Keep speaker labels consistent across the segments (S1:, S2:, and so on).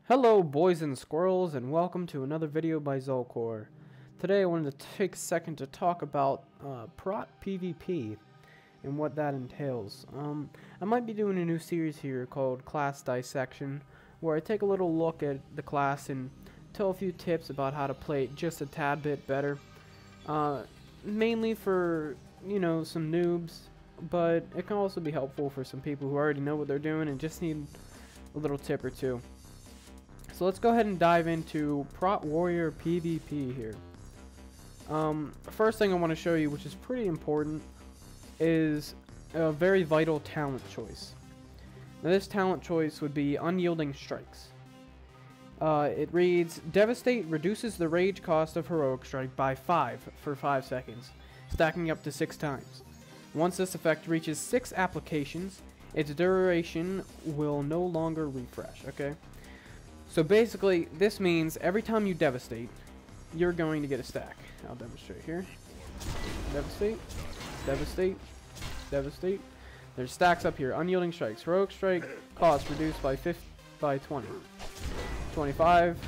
S1: Hello boys and squirrels, and welcome to another video by Zolcor. Today I wanted to take a second to talk about Prot PvP and what that entails. I might be doing a new series here called Class Dissection, where I take a little look at the class and tell a few tips about how to play it just a tad bit better. Mainly for, you know, some noobs, but it can also be helpful for some people who already know what they're doing and just need a little tip or two. So let's go ahead and dive into Prot Warrior PvP here. First thing I want to show you, which is pretty important, is a very vital talent choice. Now this talent choice would be Unyielding Strikes. It reads, Devastate reduces the rage cost of Heroic Strike by 5 for 5 seconds, stacking up to 6 times. Once this effect reaches 6 applications, its duration will no longer refresh, okay? So basically, this means every time you devastate, you're going to get a stack. I'll demonstrate here. Devastate, devastate, devastate. There's stacks up here. Unyielding Strikes. Heroic Strike cost reduced by 20. 25.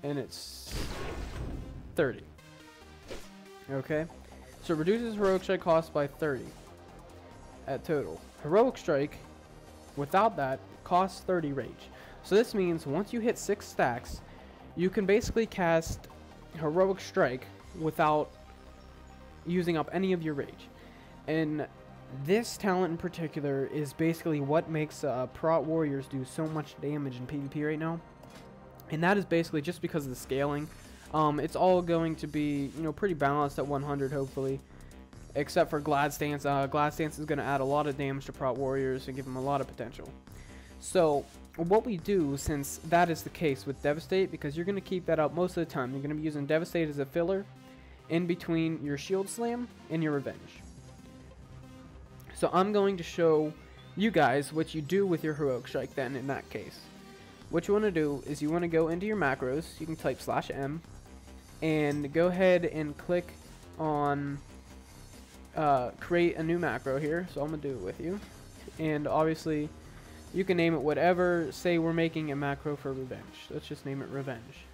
S1: And it's 30. Okay? So it reduces Heroic Strike cost by 30 at total. Heroic Strike, without that, costs 30 rage. So this means once you hit 6 stacks, you can basically cast Heroic Strike without using up any of your rage. And this talent in particular is basically what makes Prot Warriors do so much damage in PvP right now. And that is basically just because of the scaling. It's all going to be, you know, pretty balanced at 100 hopefully. Except for Glad Stance. Glad Stance is going to add a lot of damage to Prot Warriors and give them a lot of potential. So what we do, since that is the case with Devastate, because you're going to keep that up most of the time, you're going to be using Devastate as a filler in between your Shield Slam and your Revenge. So I'm going to show you guys what you do with your Heroic Strike then in that case. What you want to do is you want to go into your macros. You can type /M and go ahead and click on create a new macro here. So I'm going to do it with you. And obviously you can name it whatever. Say we're making a macro for Revenge. Let's just name it Revenge.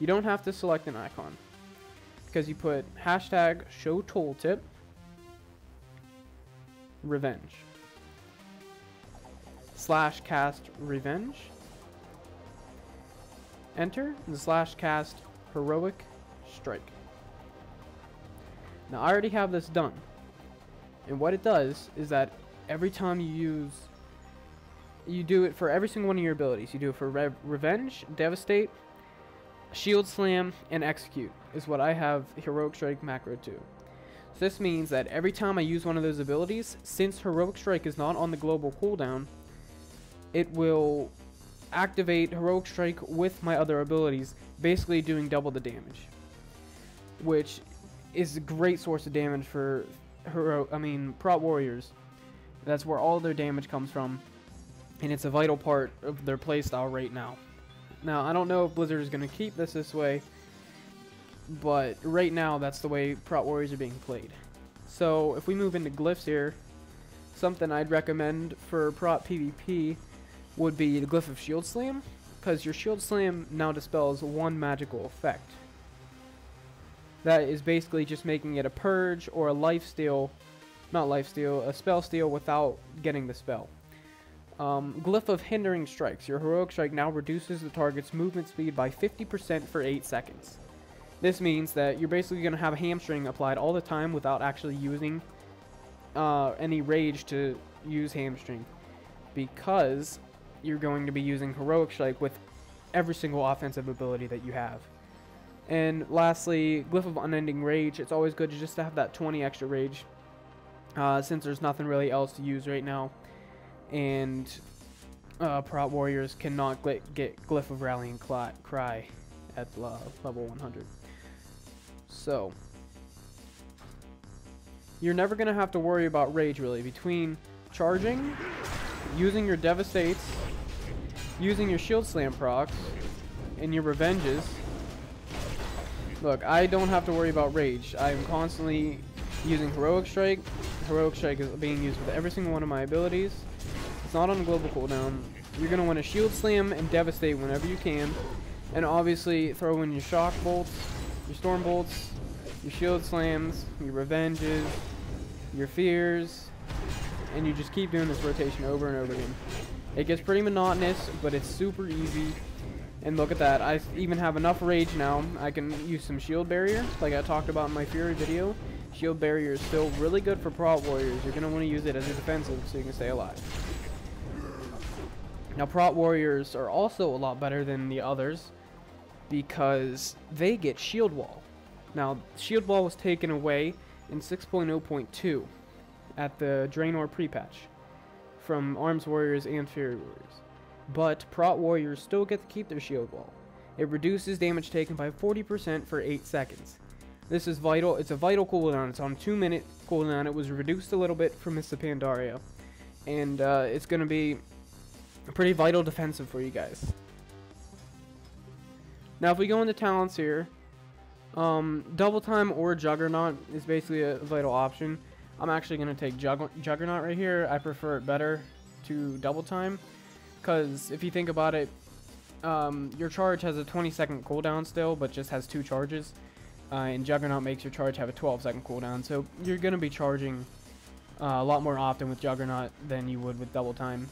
S1: You don't have to select an icon, because you put hashtag show tooltip Revenge /cast Revenge, enter, and /cast Heroic Strike. Now I already have this done, and what it does is that every time you do it for every single one of your abilities. You do it for Revenge, Devastate, Shield Slam, and Execute is what I have Heroic Strike macro to. So this means that every time I use one of those abilities, since Heroic Strike is not on the global cooldown, it will activate Heroic Strike with my other abilities, basically doing double the damage, which is a great source of damage for Prot Warriors. That's where all their damage comes from, and it's a vital part of their playstyle right now. Now, I don't know if Blizzard is going to keep this way, but right now that's the way Prot Warriors are being played. So if we move into glyphs here, something I'd recommend for Prot PvP would be the glyph of Shield Slam, because your Shield Slam now dispels one magical effect. That is basically just making it a purge or a lifesteal, not lifesteal, a spell steal without getting the spell. Glyph of Hindering Strikes. Your Heroic Strike now reduces the target's movement speed by 50% for 8 seconds. This means that you're basically going to have a hamstring applied all the time without actually using any rage to use hamstring, because you're going to be using Heroic Strike with every single offensive ability that you have. And lastly, Glyph of Unending Rage. It's always good to just have that 20 extra rage, since there's nothing really else to use right now. And Prot Warriors cannot get Glyph of Rallying Cry at level 100. So you're never going to have to worry about rage really, between charging, using your Devastates, using your Shield Slam procs, and your Revenges. Look, I don't have to worry about rage. I'm constantly using Heroic Strike. Heroic Strike is being used with every single one of my abilities. It's not on a global cooldown. You're going to want to shield slam and devastate whenever you can. And obviously throw in your shock bolts, your storm bolts, your shield slams, your revenges, your fears, and you just keep doing this rotation over and over again. It gets pretty monotonous, but it's super easy. And look at that, I even have enough rage now. I can use some shield barrier, like I talked about in my Fury video. Shield barrier is still really good for Prot warriors. You're going to want to use it as a defensive so you can stay alive. Now Prot warriors are also a lot better than the others because they get shield wall. Now shield wall was taken away in 6.0.2 at the Draenor pre-patch from Arms Warriors and Fury Warriors. But Prot warriors still get to keep their shield wall. It reduces damage taken by 40% for 8 seconds. This is vital. It's a vital cooldown. It's on 2-minute cooldown. It was reduced a little bit from Mists of Pandaria. And it's going to be a pretty vital defensive for you guys. Now if we go into talents here, double time or Juggernaut is basically a vital option. I'm actually going to take Juggernaut right here. I prefer it better to double time. Because if you think about it, your charge has a 20-second cooldown still, but just has 2 charges. And Juggernaut makes your charge have a 12-second cooldown. So you're going to be charging a lot more often with Juggernaut than you would with double time.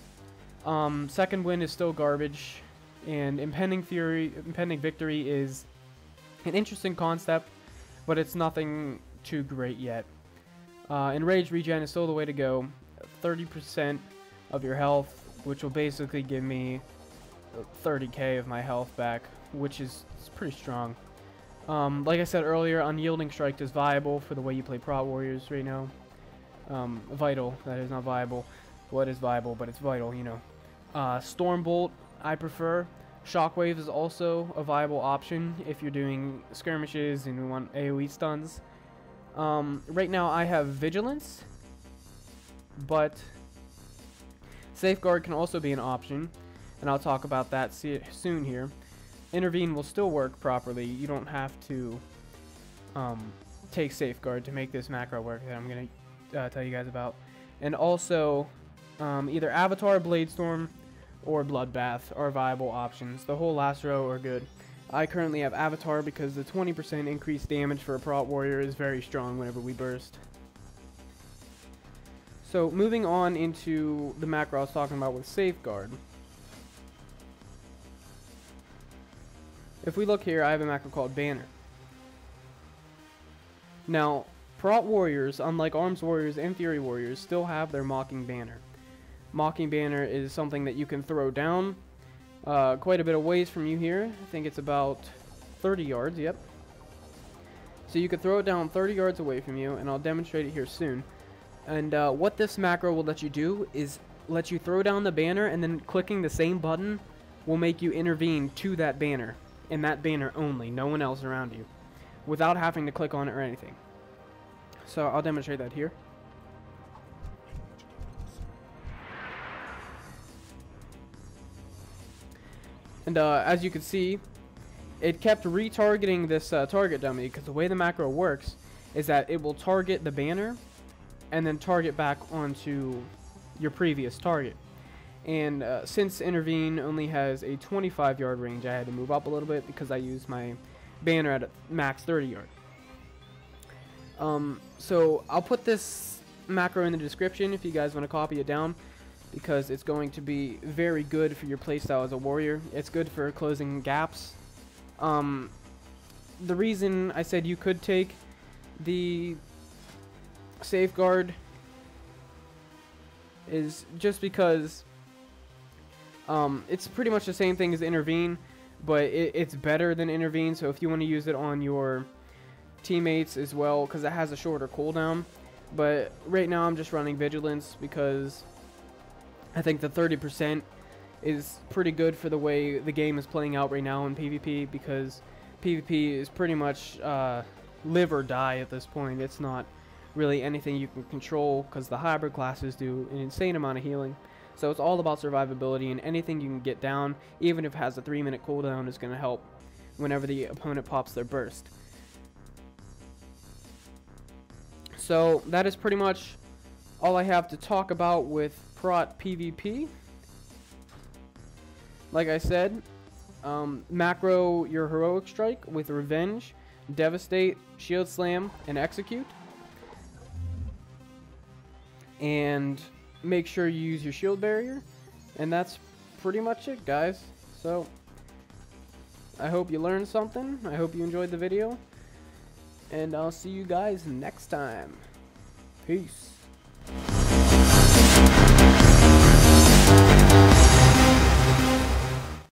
S1: Second Wind is still garbage. And Impending Victory is an interesting concept, but it's nothing too great yet. Enraged Regen is still the way to go. 30% of your health, which will basically give me 30k of my health back, which is pretty strong. Like I said earlier, Unyielding Strike is viable for the way you play Prot warriors right now. Vital, that is not viable. What is viable, but it's vital, you know. Stormbolt, I prefer. Shockwave is also a viable option if you're doing skirmishes and you want AoE stuns. Right now I have Vigilance, but Safeguard can also be an option, and I'll talk about that soon here. Intervene will still work properly. You don't have to take Safeguard to make this macro work that I'm going to tell you guys about. And also, either Avatar, Bladestorm, or Bloodbath are viable options. The whole last row are good. I currently have Avatar because the 20% increased damage for a Prot warrior is very strong whenever we burst. So moving on into the macro I was talking about with Safeguard. If we look here, I have a macro called Banner. Now, Prot warriors, unlike Arms warriors and Fury warriors, still have their Mocking Banner. Mocking Banner is something that you can throw down quite a bit of ways from you here. I think it's about 30 yards, yep. So you could throw it down 30 yards away from you, and I'll demonstrate it here soon. And what this macro will let you do is let you throw down the banner, and then clicking the same button will make you intervene to that banner, and that banner only, no one else around you, without having to click on it or anything. So I'll demonstrate that here. And as you can see, it kept retargeting this target dummy, because the way the macro works is that it will target the banner and then target back onto your previous target. And since Intervene only has a 25-yard range, I had to move up a little bit because I used my banner at a max 30 yard. So I'll put this macro in the description if you guys want to copy it down, because it's going to be very good for your playstyle as a warrior. It's good for closing gaps. The reason I said you could take the Safeguard is just because it's pretty much the same thing as Intervene, but it's better than Intervene. So if you want to use it on your teammates as well, because it has a shorter cooldown. But right now I'm just running Vigilance because I think the 30% is pretty good for the way the game is playing out right now in PvP, because PvP is pretty much live or die at this point. It's not really anything you can control, because the hybrid classes do an insane amount of healing. So it's all about survivability, and anything you can get down, even if it has a 3-minute cooldown, is going to help whenever the opponent pops their burst. So that is pretty much all I have to talk about with Prot PvP. like I said, macro your heroic strike with revenge, devastate, shield slam, and execute. And make sure you use your shield barrier. And that's pretty much it, guys. So I hope you learned something. I hope you enjoyed the video. And I'll see you guys next time. Peace.